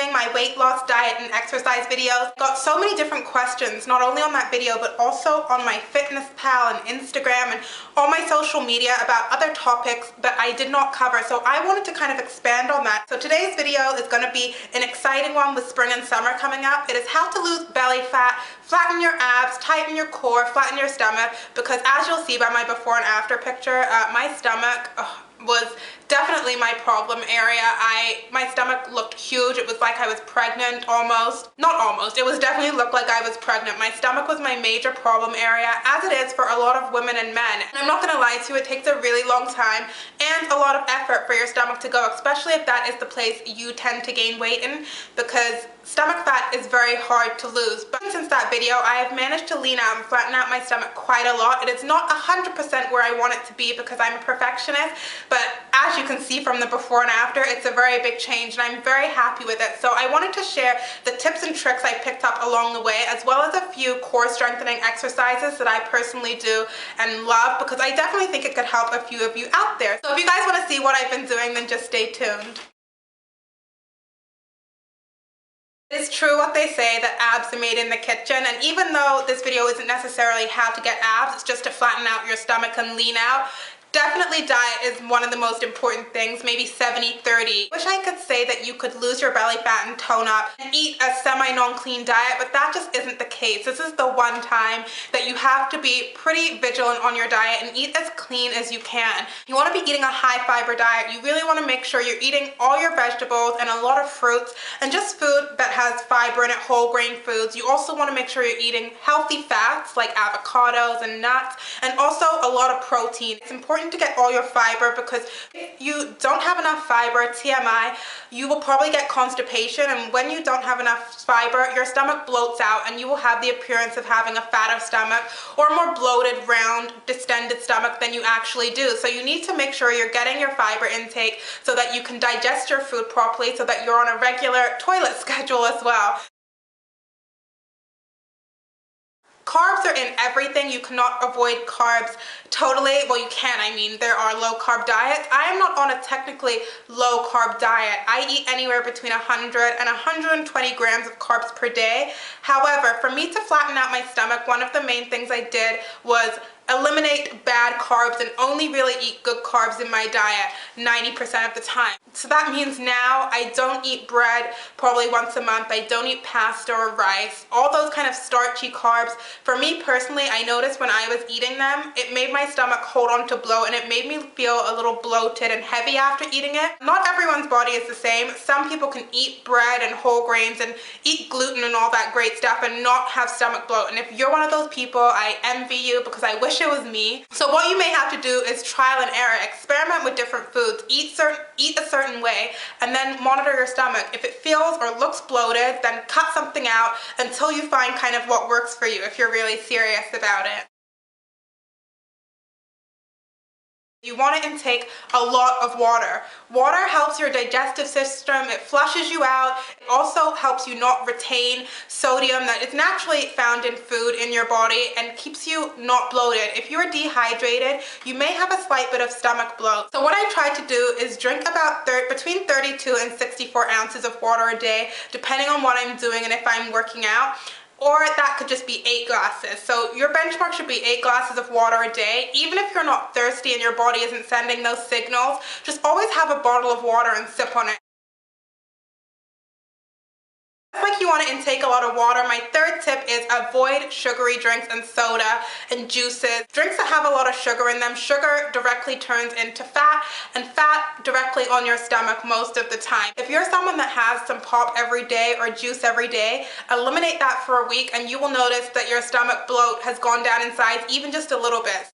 continuing my weight loss, diet, and exercise videos. Got so many different questions, not only on that video, but also on my Fitness Pal and Instagram and all my social media about other topics that I did not cover. So I wanted to kind of expand on that. So today's video is going to be an exciting one with spring and summer coming up. It is how to lose belly fat, flatten your abs, tighten your core, flatten your stomach, because as you'll see by my before and after picture, my stomach was definitely my problem area. My stomach looked huge. It was like I was pregnant almost. Not almost, it was definitely looked like I was pregnant. My stomach was my major problem area, as it is for a lot of women and men. And I'm not gonna lie to you, it takes a really long time and a lot of effort for your stomach to go, especially if that is the place you tend to gain weight in, because stomach fat is very hard to lose. But since that video, I have managed to lean out and flatten out my stomach quite a lot. It is not 100% where I want it to be because I'm a perfectionist, but as you can see from the before and after, it's a very big change and I'm very happy with it. So I wanted to share the tips and tricks I picked up along the way, as well as a few core strengthening exercises that I personally do and love, because I definitely think it could help a few of you out there. So if you guys want to see what I've been doing, then just stay tuned. It's true what they say, that abs are made in the kitchen, and even though this video isn't necessarily how to get abs, it's just to flatten out your stomach and lean out. Definitely diet is one of the most important things, maybe 70-30. Wish I could say that you could lose your belly fat and tone up and eat a semi-non-clean diet, but that just isn't the case. This is the one time that you have to be pretty vigilant on your diet and eat as clean as you can. You want to be eating a high fiber diet. You really want to make sure you're eating all your vegetables and a lot of fruits and just food that has fiber in it, whole grain foods. You also want to make sure you're eating healthy fats like avocados and nuts, and also a lot of protein. It's important to get all your fiber, because if you don't have enough fiber, TMI, you will probably get constipation, and when you don't have enough fiber, your stomach bloats out and you will have the appearance of having a fatter stomach or a more bloated, round, distended stomach than you actually do. So you need to make sure you're getting your fiber intake so that you can digest your food properly, so that you're on a regular toilet schedule as well. Carbs are in everything. You cannot avoid carbs totally. Well, you can. I mean, there are low carb diets. I am not on a technically low carb diet. I eat anywhere between 100 and 120 grams of carbs per day. However, for me to flatten out my stomach, one of the main things I did was eliminate bad carbs and only really eat good carbs in my diet 90% of the time. So that means now I don't eat bread probably once a month. I don't eat pasta or rice, all those kind of starchy carbs. For me personally, I noticed when I was eating them, it made my stomach hold on to bloat, and it made me feel a little bloated and heavy after eating it. Not everyone's body is the same. Some people can eat bread and whole grains and eat gluten and all that great stuff and not have stomach bloat. And if you're one of those people, I envy you, because I wish it was me. So what you may have to do is trial and error. Experiment with different foods. Eat a certain way, and then monitor your stomach. If it feels or looks bloated, then cut something out until you find kind of what works for you, if you're really serious about it. You want to intake a lot of water. Water helps your digestive system. It flushes you out. It also helps you not retain sodium that is naturally found in food in your body, and keeps you not bloated. If you're dehydrated, you may have a slight bit of stomach bloat. So what I try to do is drink about between 32 and 64 ounces of water a day, depending on what I'm doing and if I'm working out. Or that could just be 8 glasses. So your benchmark should be 8 glasses of water a day. Even if you're not thirsty and your body isn't sending those signals, just always have a bottle of water and sip on it. Like you want to intake a lot of water, my third tip is avoid sugary drinks and soda and juices. Drinks that have a lot of sugar in them, sugar directly turns into fat, and fat directly on your stomach most of the time. If you're someone that has some pop every day or juice every day, eliminate that for a week and you will notice that your stomach bloat has gone down in size even just a little bit.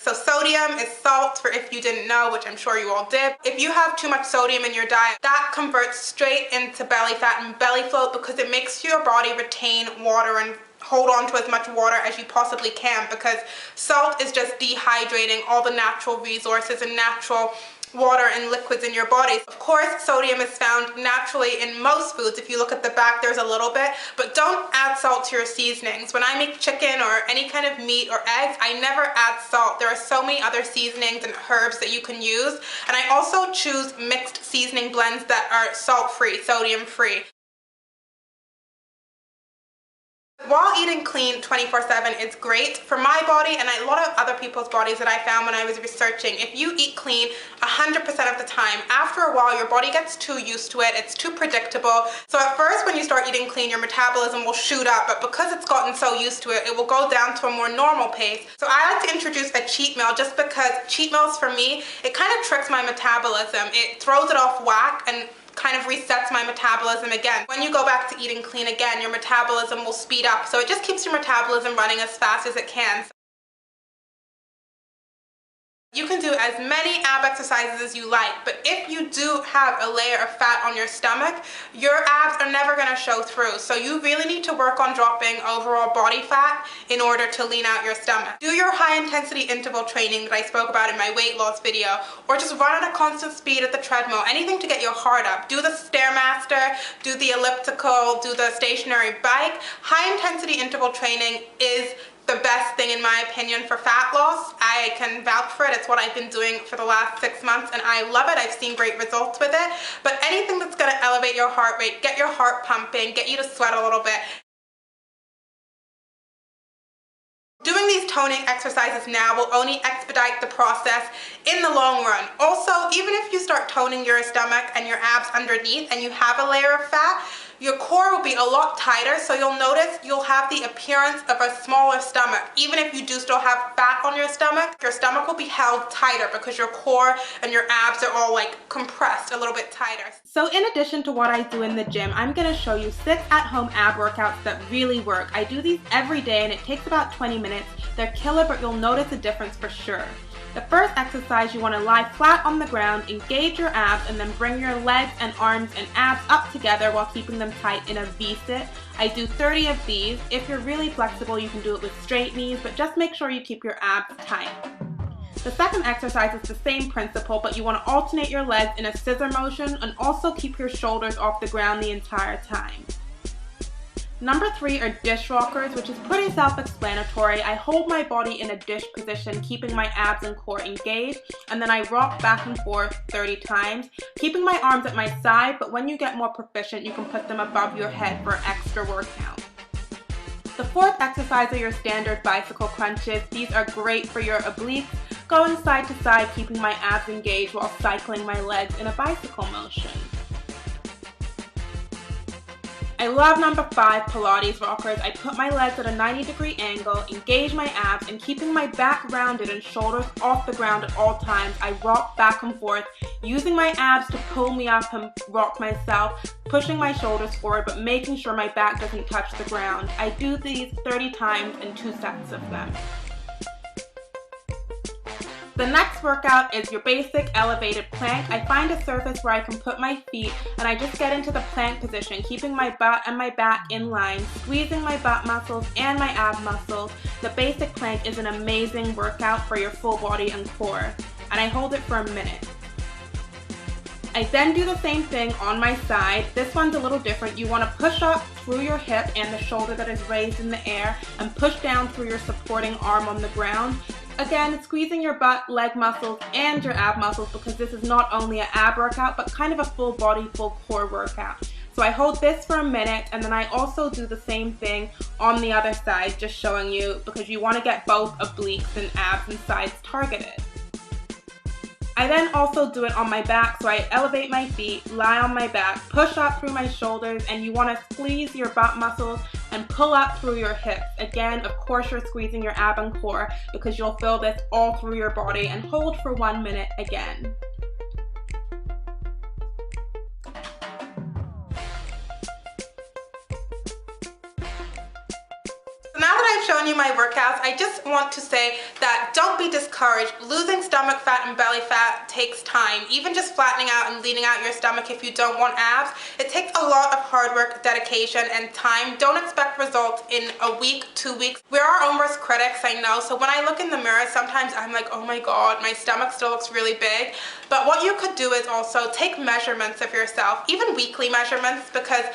So sodium is salt, for if you didn't know, which I'm sure you all did. If you have too much sodium in your diet, that converts straight into belly fat and belly float, because it makes your body retain water and hold on to as much water as you possibly can, because salt is just dehydrating all the natural resources and natural water and liquids in your body. Of course, sodium is found naturally in most foods. If you look at the back, there's a little bit, but don't add salt to your seasonings. When I make chicken or any kind of meat or eggs, I never add salt. There are so many other seasonings and herbs that you can use, and I also choose mixed seasoning blends that are salt-free, sodium-free. While eating clean 24/7 is great for my body and a lot of other people's bodies that I found when I was researching, if you eat clean 100% of the time, after a while your body gets too used to it, it's too predictable. So at first when you start eating clean, your metabolism will shoot up, but because it's gotten so used to it, it will go down to a more normal pace. So I like to introduce a cheat meal just because cheat meals for me, it kind of tricks my metabolism. It throws it off whack and kind of resets my metabolism again. When you go back to eating clean again, your metabolism will speed up. So it just keeps your metabolism running as fast as it can. You can do as many ab exercises as you like, but if you do have a layer of fat on your stomach, your abs are never going to show through. So you really need to work on dropping overall body fat in order to lean out your stomach. Do your high intensity interval training that I spoke about in my weight loss video, or just run at a constant speed at the treadmill, anything to get your heart up. Do the Stairmaster, do the elliptical, do the stationary bike. High intensity interval training is the best thing in my opinion for fat loss. I can vouch for it. It's what I've been doing for the last 6 months and I love it. I've seen great results with it. But anything that's going to elevate your heart rate, get your heart pumping, get you to sweat a little bit. Doing these toning exercises now will only expedite the process in the long run. Also, even if you start toning your stomach and your abs underneath and you have a layer of fat, your core will be a lot tighter, so you'll notice you'll have the appearance of a smaller stomach. Even if you do still have fat on your stomach will be held tighter because your core and your abs are all like compressed a little bit tighter. So in addition to what I do in the gym, I'm going to show you 6 at-home ab workouts that really work. I do these every day and it takes about 20 minutes. They're killer, but you'll notice a difference for sure. The first exercise, you want to lie flat on the ground, engage your abs, and then bring your legs and arms and abs up together while keeping them tight in a V-sit. I do 30 of these. If you're really flexible, you can do it with straight knees, but just make sure you keep your abs tight. The second exercise is the same principle, but you want to alternate your legs in a scissor motion and also keep your shoulders off the ground the entire time. Number 3 are dish rockers, which is pretty self-explanatory. I hold my body in a dish position, keeping my abs and core engaged, and then I rock back and forth 30 times, keeping my arms at my side, but when you get more proficient, you can put them above your head for extra workout. The fourth exercise are your standard bicycle crunches. These are great for your obliques, going side to side, keeping my abs engaged while cycling my legs in a bicycle motion. I love number 5, Pilates rockers. I put my legs at a 90-degree angle, engage my abs, and keeping my back rounded and shoulders off the ground at all times, I rock back and forth, using my abs to pull me up and rock myself, pushing my shoulders forward, but making sure my back doesn't touch the ground. I do these 30 times in 2 sets of them. The next workout is your basic elevated plank. I find a surface where I can put my feet and I just get into the plank position, keeping my butt and my back in line, squeezing my butt muscles and my ab muscles. The basic plank is an amazing workout for your full body and core, and I hold it for a minute. I then do the same thing on my side. This one's a little different. You want to push up through your hip and the shoulder that is raised in the air and push down through your supporting arm on the ground. Again, squeezing your butt, leg muscles, and your ab muscles because this is not only an ab workout, but kind of a full body, full core workout. So I hold this for a minute, and then I also do the same thing on the other side, just showing you because you want to get both obliques and abs and sides targeted. I then also do it on my back, so I elevate my feet, lie on my back, push up through my shoulders, and you want to squeeze your butt muscles and pull up through your hips. Again, of course you're squeezing your ab and core because you'll feel this all through your body, and hold for 1 minute again. Now that I've shown you my workouts, I just want to say that don't be discouraged. Losing stomach fat and belly fat takes time. Even just flattening out and leaning out your stomach if you don't want abs, it takes a lot of hard work, dedication, and time. Don't expect results in a week, 2 weeks. We're our own worst critics, I know. So when I look in the mirror, sometimes I'm like, oh my God, my stomach still looks really big. But what you could do is also take measurements of yourself, even weekly measurements, because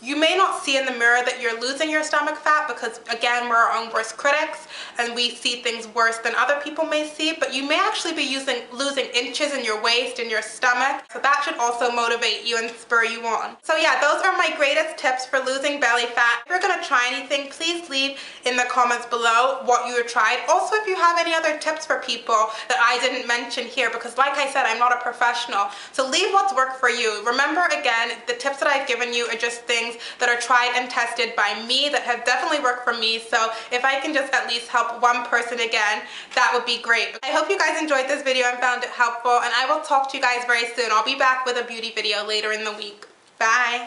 You may not see in the mirror that you're losing your stomach fat because, again, we're our own worst critics and we see things worse than other people may see, but you may actually be losing inches in your waist and your stomach. So that should also motivate you and spur you on. So yeah, those are my greatest tips for losing belly fat. If you're gonna try anything, please leave in the comments below what you have tried. Also, if you have any other tips for people that I didn't mention here, because like I said, I'm not a professional. So leave what's worked for you. Remember, again, the tips that I've given you are just things that are tried and tested by me that have definitely worked for me. So if I can just at least help one person again, that would be great. I hope you guys enjoyed this video and found it helpful, and I will talk to you guys very soon. I'll be back with a beauty video later in the week. Bye!